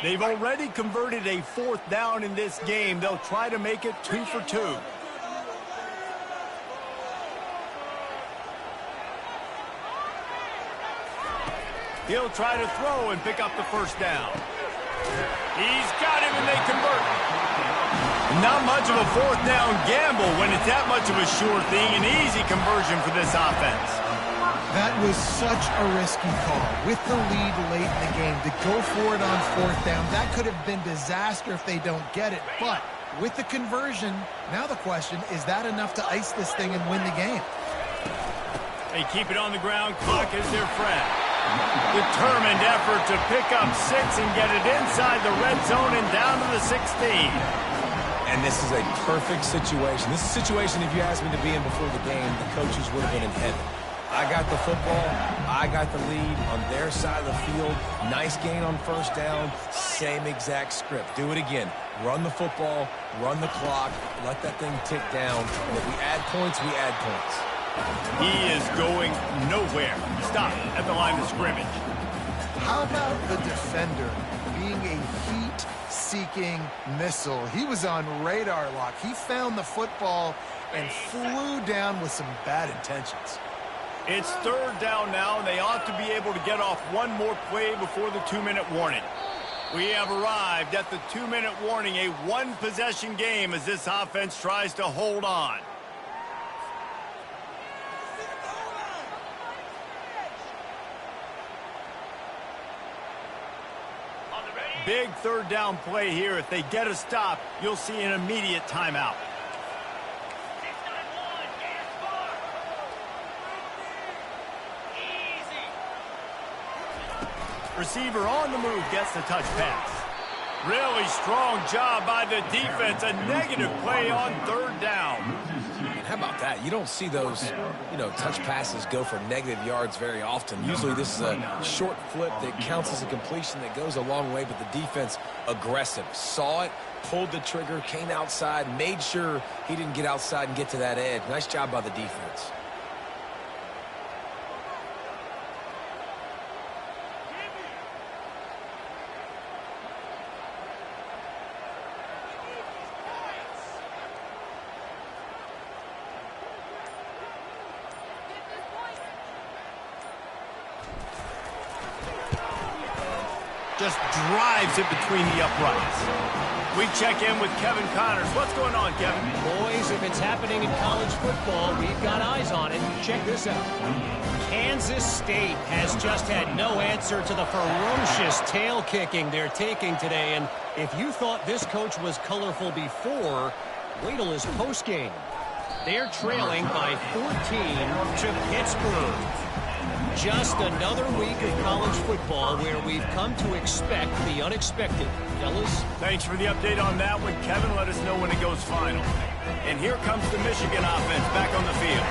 Speaker 1: They've already converted a fourth down in this game. They'll try to make it 2 for 2. He'll try to throw and pick up the first down. He's got him and they convert. Not much of a fourth down gamble when it's that much of a sure thing. An easy conversion for this offense.
Speaker 3: That was such a risky call. With the lead late in the game, to go for it on fourth down, that could have been disaster if they don't get it. But with the conversion, now the question, is that enough to ice this thing and win the game?
Speaker 1: They keep it on the ground. Clock is their friend. Determined effort to pick up 6 and get it inside the red zone and down to the 16.
Speaker 2: And this is a perfect situation. This is a situation, if you asked me to be in before the game, the coaches would have been in heaven. I got the football. I got the lead on their side of the field. Nice gain on first down. Same exact script. Do it again. Run the football. Run the clock. Let that thing tick down. And if we add points, we add points.
Speaker 1: He is going nowhere. Stop at the line of scrimmage.
Speaker 3: How about the defender being a heat-seeking missile? He was on radar lock. He found the football and flew down with some bad intentions.
Speaker 1: It's third down now, and they ought to be able to get off one more play before the 2-minute warning. We have arrived at the 2-minute warning, a one-possession game as this offense tries to hold on. Big third down play here. If they get a stop, you'll see an immediate timeout. Receiver on the move gets the touch pass. Really strong job by the defense. A negative play on third down.
Speaker 2: And how about that? You don't see those, touch passes go for negative yards very often. Usually this is a short flip that counts as a completion that goes a long way, but the defense aggressive. Saw it, pulled the trigger, came outside, made sure he didn't get outside and get to that edge. Nice job by the defense.
Speaker 1: Just drives it between the uprights. We check in with Kevin Connors. What's going on, Kevin?
Speaker 5: Boys, if it's happening in college football, we've got eyes on it. Check this out. Kansas State has just had no answer to the ferocious tail kicking they're taking today. And if you thought this coach was colorful before, wait till his postgame. They're trailing by 14 to Pittsburgh. Just another week of college football where we've come to expect the unexpected. Fellas?
Speaker 1: Thanks for the update on that one, Kevin. Let us know when it goes final. And here comes the Michigan offense back on the field.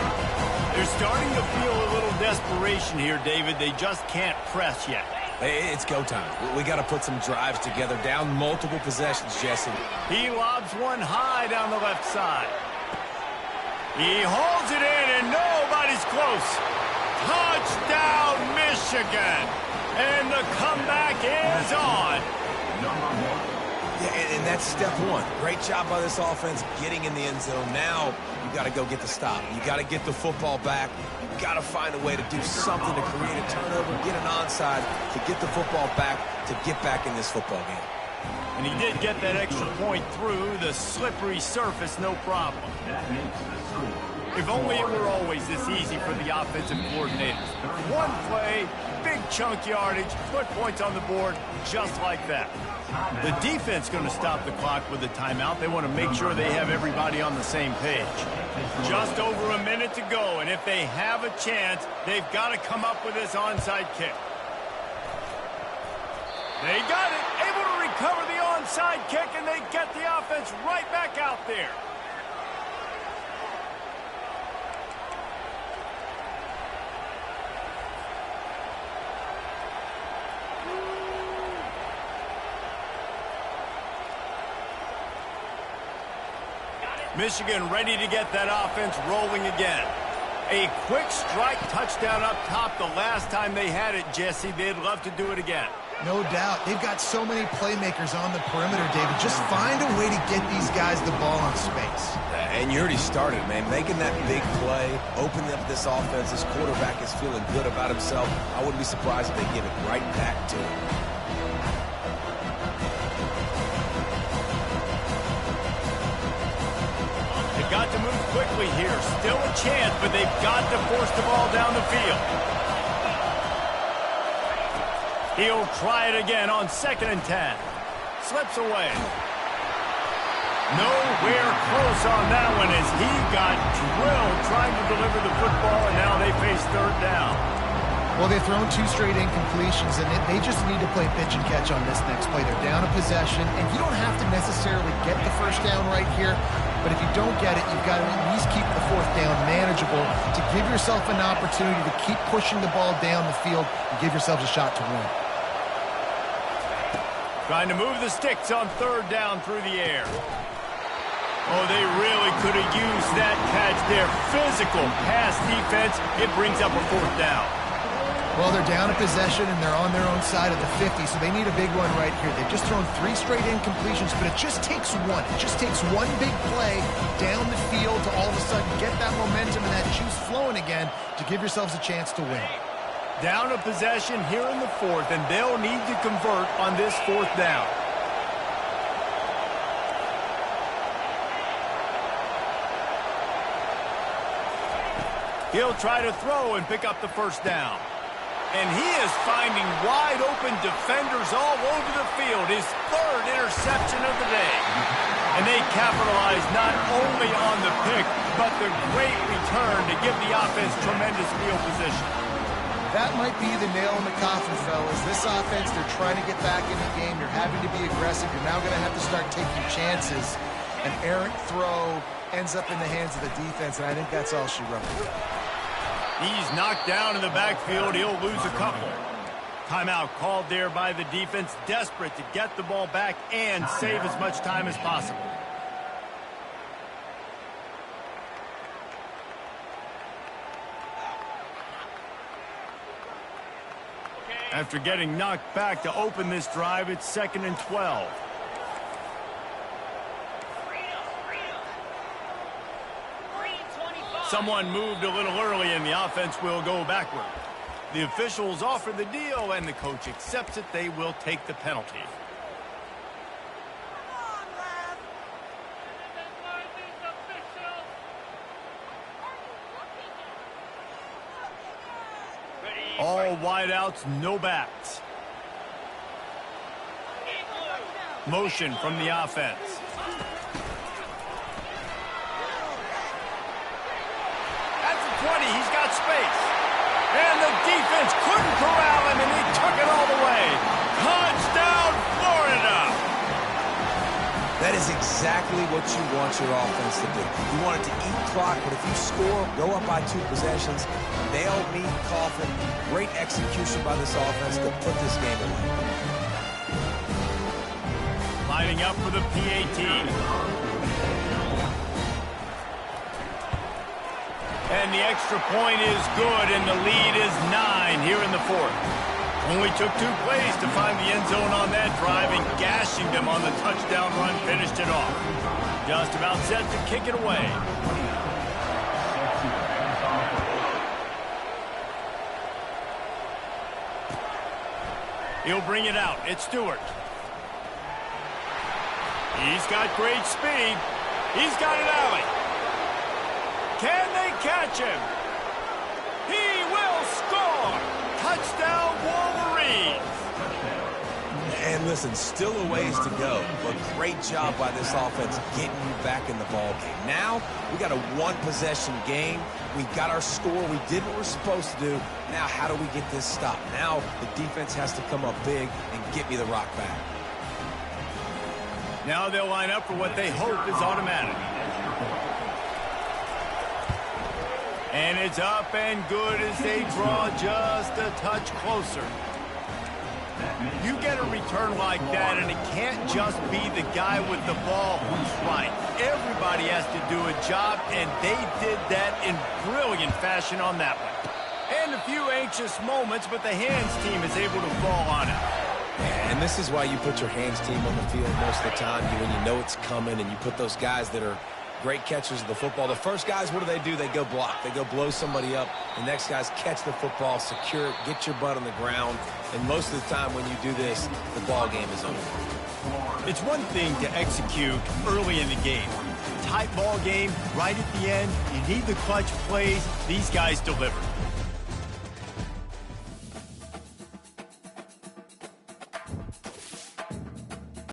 Speaker 1: They're starting to feel a little desperation here, David. They just can't press yet.
Speaker 2: Hey, it's go time. We got to put some drives together. Down multiple possessions, Jesse.
Speaker 1: He lobs one high down the left side. He holds it in, and nobody's close. Touchdown, Michigan! And the comeback is on.
Speaker 2: Yeah, and that's step one. Great job by this offense getting in the end zone. Now you got to go get the stop. You got to get the football back. You got to find a way to do something to create a turnover, get an onside, to get the football back, to get back in this football game.
Speaker 1: And he did get that extra point through the slippery surface, no problem.
Speaker 4: That makes the score
Speaker 1: If only it were always this easy for the offensive coordinators. One play, big chunk yardage, put points on the board just like that. The defense going to stop the clock with a timeout. They want to make sure they have everybody on the same page. Just over a minute to go, and if they have a chance, they've got to come up with this onside kick. They got it, able to recover the onside kick, and they get the offense right back out there. Michigan ready to get that offense rolling again. A quick strike touchdown up top the last time they had it, Jesse. They'd love to do it again.
Speaker 3: No doubt. They've got so many playmakers on the perimeter, David. Just find a way to get these guys the ball in space.
Speaker 2: And you already started, man. Making that big play, opening up this offense. This quarterback is feeling good about himself. I wouldn't be surprised if they give it right back to him.
Speaker 1: Got to move quickly here. Still a chance, but they've got to force the ball down the field. He'll try it again on 2nd and 10. Slips away. Nowhere close on that one as he got drilled trying to deliver the football, and now they face 3rd down.
Speaker 3: Well, they've thrown 2 straight incompletions, and they just need to play pitch and catch on this next play. They're down a possession, and you don't have to necessarily get the 1st down right here, but if you don't get it, you've got to at least keep the 4th down manageable to give yourself an opportunity to keep pushing the ball down the field and give yourselves a shot to win.
Speaker 1: Trying to move the sticks on 3rd down through the air. Oh, they really could have used that catch there. Physical pass defense. It brings up a 4th down.
Speaker 3: Well, they're down a possession, and they're on their own side of the 50, so they need a big one right here. They've just thrown 3 straight incompletions, but it just takes one. It just takes one big play down the field to all of a sudden get that momentum and that juice flowing again to give yourselves a chance to win.
Speaker 1: Down a possession here in the 4th, and they'll need to convert on this 4th down. He'll try to throw and pick up the 1st down. And he is finding wide-open defenders all over the field. His 3rd interception of the day. And they capitalize not only on the pick, but the great return to give the offense tremendous field position.
Speaker 3: That might be the nail in the coffin, fellas. This offense, they're trying to get back in the game. You're having to be aggressive. You're now going to have to start taking chances. An errant throw ends up in the hands of the defense, and I think that's all she wrote.
Speaker 1: He's knocked down in the backfield. He'll lose a couple. Timeout called there by the defense, desperate to get the ball back and save as much time as possible. After getting knocked back to open this drive, it's 2nd and 12. Someone moved a little early, and the offense will go backward. The officials offer the deal, and the coach accepts it. They will take the penalty. All wideouts, no backs. Motion from the offense. That's a 20. He's got space. And the defense couldn't corral him, and he took it all the way. Touchdown, Florida!
Speaker 2: That is exactly what you want your offense to do. You want it to eat clock, but if you score, go up by 2 possessions, nail meet coffin. Great execution by this offense to put this game away.
Speaker 1: Lining up for the PAT. And the extra point is good, and the lead is 9 here in the 4th. Only took 2 plays to find the end zone on that drive, and gashing them on the touchdown run finished it off. Just about set to kick it away. He'll bring it out. It's Stewart. He's got great speed. He's got an alley. Can they catch him? He will score! Touchdown, Wolverines!
Speaker 2: And listen, still a ways to go, but great job by this offense getting you back in the ball game. Now, we got a one-possession game. We got our score. We did what we're supposed to do. Now, how do we get this stopped? Now, the defense has to come up big and get me the rock back.
Speaker 1: Now they'll line up for what they hope is automatic. And it's up and good as they draw just a touch closer. You get a return like that, and it can't just be the guy with the ball who's right. Everybody has to do a job, and they did that in brilliant fashion on that one. And a few anxious moments, but the hands team is able to fall on it.
Speaker 2: And this is why you put your hands team on the field most of the time, when you know it's coming, and you put those guys that are great catchers of the football. The first guys, what do? They go block. They go blow somebody up. The next guys catch the football, secure it, get your butt on the ground. And most of the time when you do this, the ball game is over.
Speaker 1: It's one thing to execute early in the game. Tight ball game, right at the end, you need the clutch plays. These guys deliver.